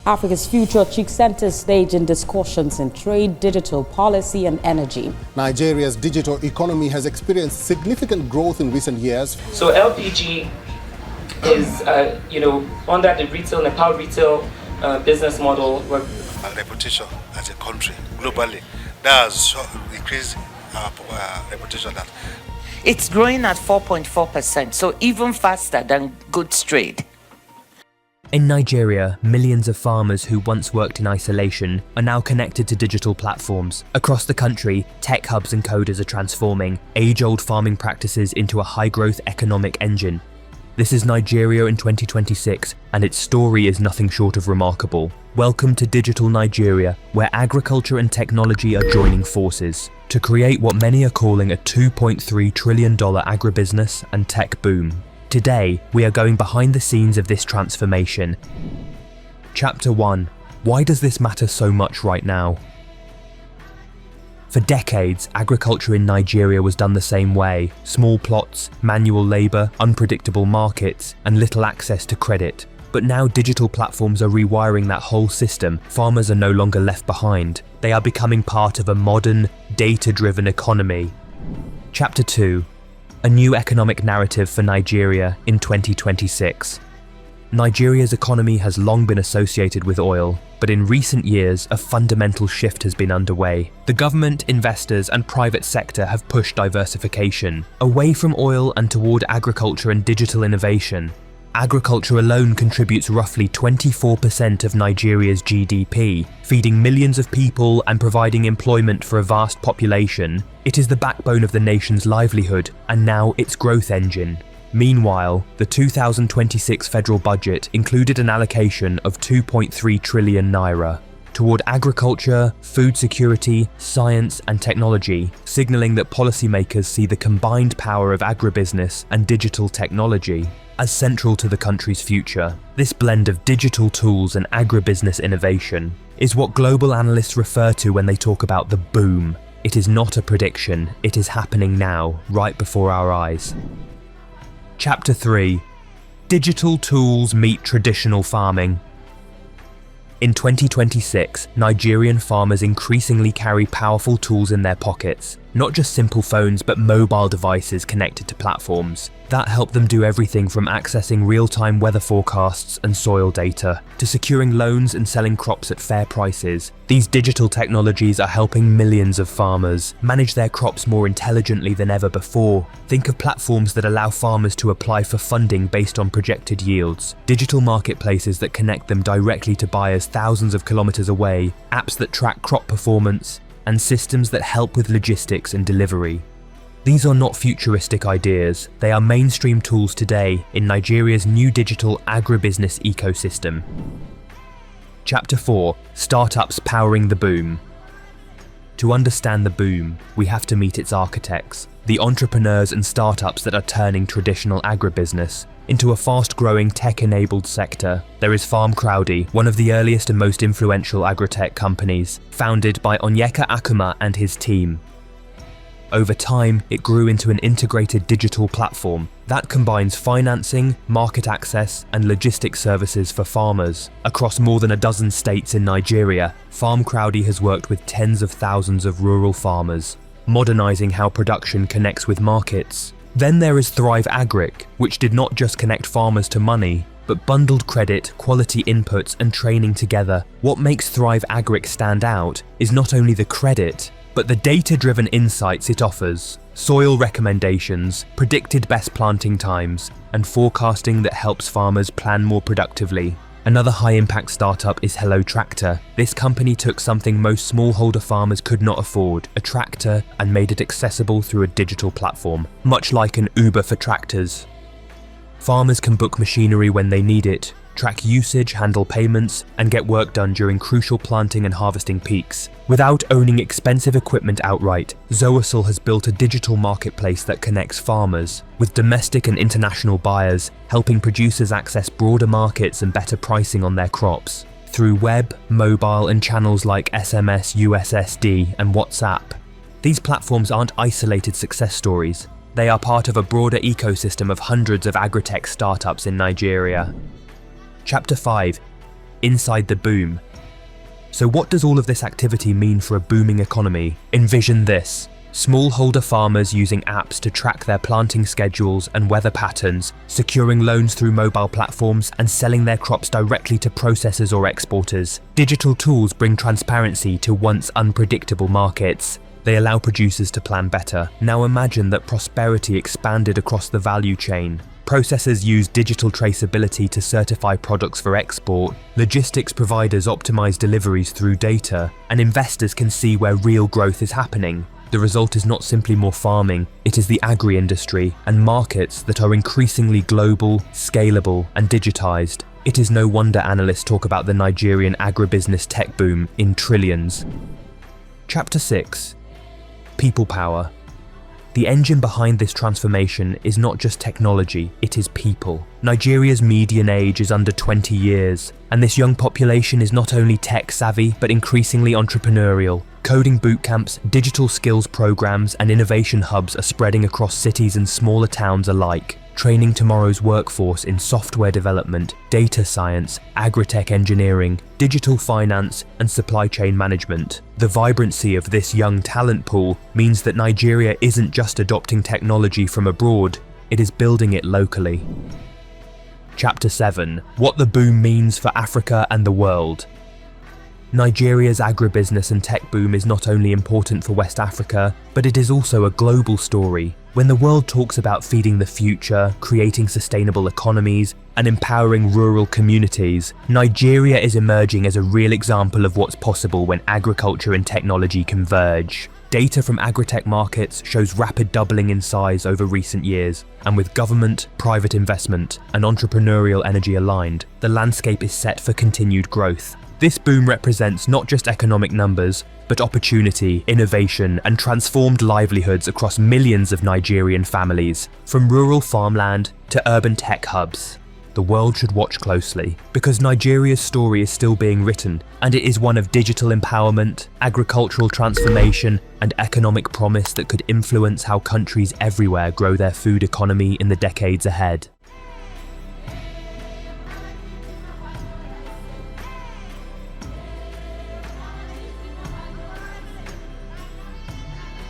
Africa's future took center stage in discussions in trade, digital policy and energy. Nigeria's digital economy has experienced significant growth in recent years. So LPG is, under the retail, Nepal retail business model. Our reputation as a country globally, that has increased our reputation. That it's growing at 4.4%, so even faster than goods trade. In Nigeria, millions of farmers who once worked in isolation are now connected to digital platforms. Across the country, tech hubs and coders are transforming age-old farming practices into a high-growth economic engine. This is Nigeria in 2026, and its story is nothing short of remarkable. Welcome to Digital Nigeria, where agriculture and technology are joining forces to create what many are calling a $2.3 trillion agribusiness and tech boom. Today, we are going behind the scenes of this transformation. Chapter 1. Why does this matter so much right now? For decades, agriculture in Nigeria was done the same way: small plots, manual labour, unpredictable markets, and little access to credit. But now digital platforms are rewiring that whole system. Farmers are no longer left behind. They are becoming part of a modern, data-driven economy. Chapter 2. A new economic narrative for Nigeria in 2026. Nigeria's economy has long been associated with oil, but in recent years, a fundamental shift has been underway. The government, investors, and private sector have pushed diversification away from oil and toward agriculture and digital innovation. Agriculture alone contributes roughly 24% of Nigeria's GDP, feeding millions of people and providing employment for a vast population. It is the backbone of the nation's livelihood, and now its growth engine. Meanwhile, the 2026 federal budget included an allocation of 2.3 trillion naira toward agriculture, food security, science and technology, signalling that policymakers see the combined power of agribusiness and digital technology as central to the country's future. This blend of digital tools and agribusiness innovation is what global analysts refer to when they talk about the boom. It is not a prediction, it is happening now, right before our eyes. Chapter 3. Digital tools meet traditional farming. In 2026, Nigerian farmers increasingly carry powerful tools in their pockets, not just simple phones but mobile devices connected to platforms. That help them do everything from accessing real-time weather forecasts and soil data, to securing loans and selling crops at fair prices. These digital technologies are helping millions of farmers manage their crops more intelligently than ever before. Think of platforms that allow farmers to apply for funding based on projected yields, digital marketplaces that connect them directly to buyers thousands of kilometers away, apps that track crop performance, and systems that help with logistics and delivery. These are not futuristic ideas, they are mainstream tools today in Nigeria's new digital agribusiness ecosystem. Chapter 4. Startups powering the boom. To understand the boom, we have to meet its architects, the entrepreneurs and startups that are turning traditional agribusiness into a fast-growing tech-enabled sector. There is Crowdy, one of the earliest and most influential Agritech companies, founded by Onyeka Akuma and his team. Over time, it grew into an integrated digital platform that combines financing, market access, and logistics services for farmers. Across more than a dozen states in Nigeria, Crowdy has worked with tens of thousands of rural farmers, modernizing how production connects with markets. Then there is Agric, which did not just connect farmers to money, but bundled credit, quality inputs, and training together. What makes Agric stand out is not only the credit, but the data-driven insights it offers, soil recommendations, predicted best planting times, and forecasting that helps farmers plan more productively. Another high-impact startup is Hello Tractor. This company took something most smallholder farmers could not afford, a tractor, and made it accessible through a digital platform, much like an Uber for tractors. Farmers can book machinery when they need it, track usage, handle payments, and get work done during crucial planting and harvesting peaks. Without owning expensive equipment outright, Zoasil has built a digital marketplace that connects farmers with domestic and international buyers, helping producers access broader markets and better pricing on their crops. Through web, mobile, and channels like SMS, USSD, and WhatsApp. These platforms aren't isolated success stories. They are part of a broader ecosystem of hundreds of agritech startups in Nigeria. Chapter 5. inside the boom. So what does all of this activity mean for a booming economy? Envision this. Smallholder farmers using apps to track their planting schedules and weather patterns, securing loans through mobile platforms and selling their crops directly to processors or exporters. Digital tools bring transparency to once unpredictable markets. They allow producers to plan better. Now imagine that prosperity expanded across the value chain. Processors use digital traceability to certify products for export, logistics providers optimize deliveries through data, and investors can see where real growth is happening. The result is not simply more farming, it is the agri-industry and markets that are increasingly global, scalable, and digitized. It is no wonder analysts talk about the Nigerian agribusiness tech boom in trillions. Chapter 6. People power. The engine behind this transformation is not just technology, it is people. Nigeria's median age is under 20 years, and this young population is not only tech savvy but increasingly entrepreneurial. Coding bootcamps, digital skills programs, and innovation hubs are spreading across cities and smaller towns alike, training tomorrow's workforce in software development, data science, agritech engineering, digital finance, and supply chain management. The vibrancy of this young talent pool means that Nigeria isn't just adopting technology from abroad, it is building it locally. Chapter 7. What the boom means for Africa and the world. Nigeria's agribusiness and tech boom is not only important for West Africa, but it is also a global story. When the world talks about feeding the future, creating sustainable economies, and empowering rural communities, Nigeria is emerging as a real example of what's possible when agriculture and technology converge. Data from Agritech markets shows rapid doubling in size over recent years, and with government, private investment, and entrepreneurial energy aligned, the landscape is set for continued growth. This boom represents not just economic numbers, but opportunity, innovation, and transformed livelihoods across millions of Nigerian families, from rural farmland to urban tech hubs. The world should watch closely, because Nigeria's story is still being written, and it is one of digital empowerment, agricultural transformation, and economic promise that could influence how countries everywhere grow their food economy in the decades ahead.